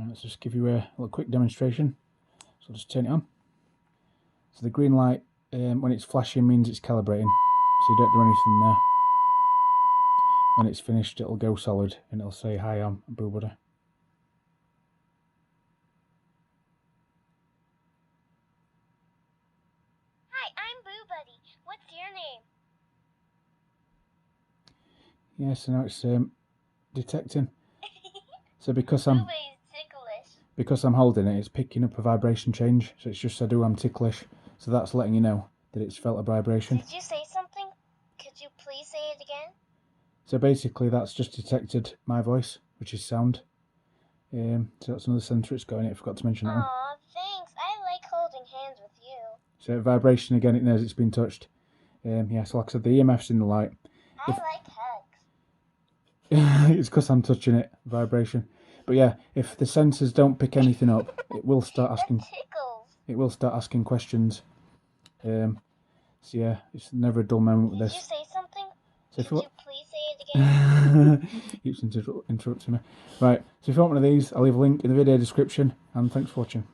Right, let's just give you a little quick demonstration. So I'll just turn it on. So the green light, when it's flashing, means it's calibrating. So you don't do anything there. When it's finished, it'll go solid and it'll say, "Hi, I'm BooBuddy." Hi, I'm BooBuddy. What's your name? Yeah, so now it's detecting. So because I'm holding it, it's picking up a vibration change. So it's just said, "Oh, I'm ticklish." So that's letting you know that it's felt a vibration. Did you say something? Could you please say it again? So basically that's just detected my voice, which is sound. So that's another sensor it's got in it. I forgot to mention that one. Aw, thanks. I like holding hands with you. So vibration again, it knows it's been touched. Yeah, so like I said, the EMF's in the light. I like hugs. It's because I'm touching it, vibration. But yeah, if the sensors don't pick anything up, it will start asking. Tickles. It will start asking questions. So yeah, it's never a dull moment with this. Did you say something? So Could you please say it again? Keeps interrupting me. Right, so if you want one of these, I'll leave a link in the video description, and thanks for watching.